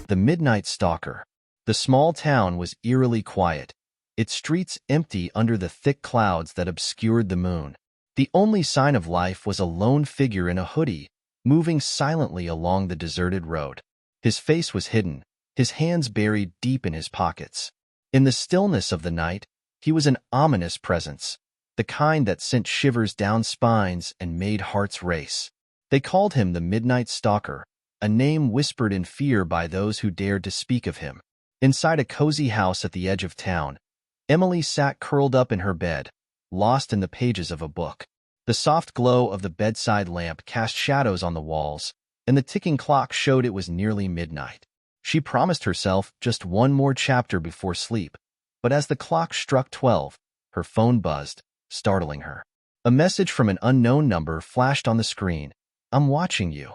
The Midnight Stalker. The small town was eerily quiet, its streets empty under the thick clouds that obscured the moon. The only sign of life was a lone figure in a hoodie, moving silently along the deserted road. His face was hidden, his hands buried deep in his pockets. In the stillness of the night, he was an ominous presence, the kind that sent shivers down spines and made hearts race. They called him the Midnight Stalker, a name whispered in fear by those who dared to speak of him. Inside a cozy house at the edge of town, Emily sat curled up in her bed, lost in the pages of a book. The soft glow of the bedside lamp cast shadows on the walls, and the ticking clock showed it was nearly midnight. She promised herself just one more chapter before sleep, but as the clock struck 12, her phone buzzed, startling her. A message from an unknown number flashed on the screen. "I'm watching you."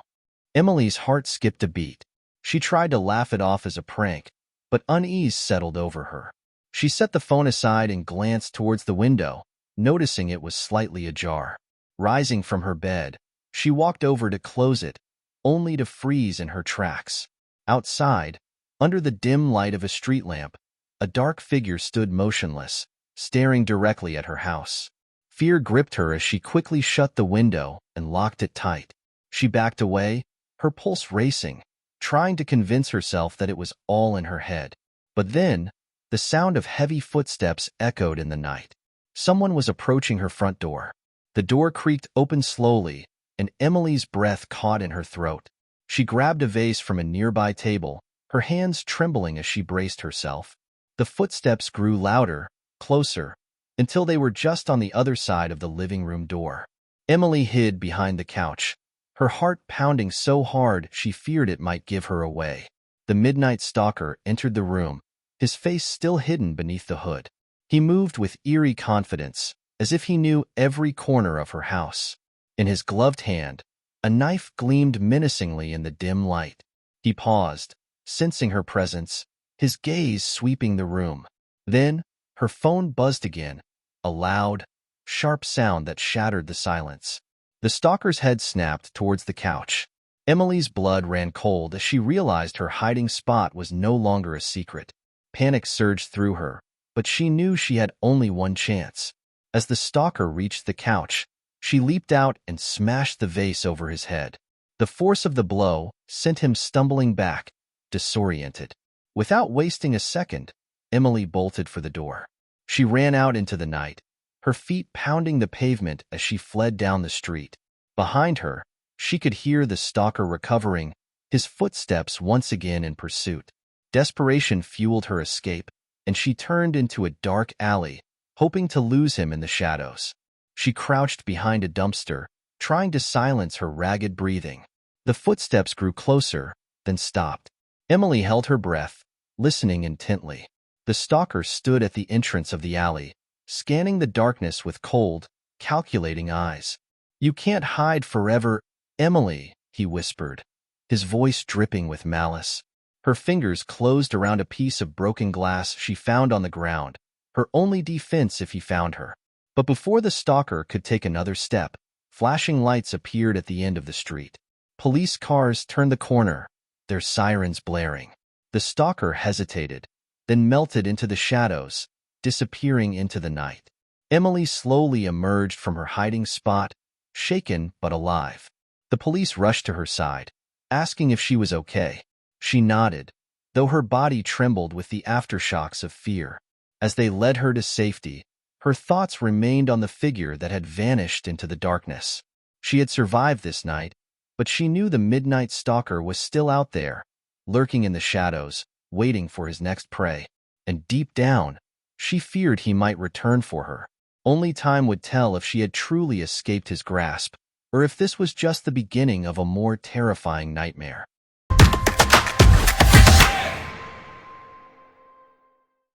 Emily's heart skipped a beat. She tried to laugh it off as a prank, but unease settled over her. She set the phone aside and glanced towards the window, noticing it was slightly ajar. Rising from her bed, she walked over to close it, only to freeze in her tracks. Outside, under the dim light of a street lamp, a dark figure stood motionless, staring directly at her house. Fear gripped her as she quickly shut the window and locked it tight. She backed away, her pulse racing, trying to convince herself that it was all in her head. But then, the sound of heavy footsteps echoed in the night. Someone was approaching her front door. The door creaked open slowly, and Emily's breath caught in her throat. She grabbed a vase from a nearby table, her hands trembling as she braced herself. The footsteps grew louder, closer, until they were just on the other side of the living room door. Emily hid behind the couch, her heart pounding so hard she feared it might give her away. The Midnight Stalker entered the room, his face still hidden beneath the hood. He moved with eerie confidence, as if he knew every corner of her house. In his gloved hand, a knife gleamed menacingly in the dim light. He paused, sensing her presence, his gaze sweeping the room. Then, her phone buzzed again, a loud, sharp sound that shattered the silence. The stalker's head snapped towards the couch. Emily's blood ran cold as she realized her hiding spot was no longer a secret. Panic surged through her, but she knew she had only one chance. As the stalker reached the couch, she leaped out and smashed the vase over his head. The force of the blow sent him stumbling back, disoriented. Without wasting a second, Emily bolted for the door. She ran out into the night, her feet pounding the pavement as she fled down the street. Behind her, she could hear the stalker recovering, his footsteps once again in pursuit. Desperation fueled her escape, and she turned into a dark alley, hoping to lose him in the shadows. She crouched behind a dumpster, trying to silence her ragged breathing. The footsteps grew closer, then stopped. Emily held her breath, listening intently. The stalker stood at the entrance of the alley, scanning the darkness with cold, calculating eyes. "You can't hide forever, Emily," he whispered, his voice dripping with malice. Her fingers closed around a piece of broken glass she found on the ground, her only defense if he found her. But before the stalker could take another step, flashing lights appeared at the end of the street. Police cars turned the corner, their sirens blaring. The stalker hesitated, then melted into the shadows, disappearing into the night. Emily slowly emerged from her hiding spot, shaken but alive. The police rushed to her side, asking if she was okay. She nodded, though her body trembled with the aftershocks of fear. As they led her to safety, her thoughts remained on the figure that had vanished into the darkness. She had survived this night, but she knew the Midnight Stalker was still out there, lurking in the shadows, waiting for his next prey. And deep down, she feared he might return for her. Only time would tell if she had truly escaped his grasp, or if this was just the beginning of a more terrifying nightmare.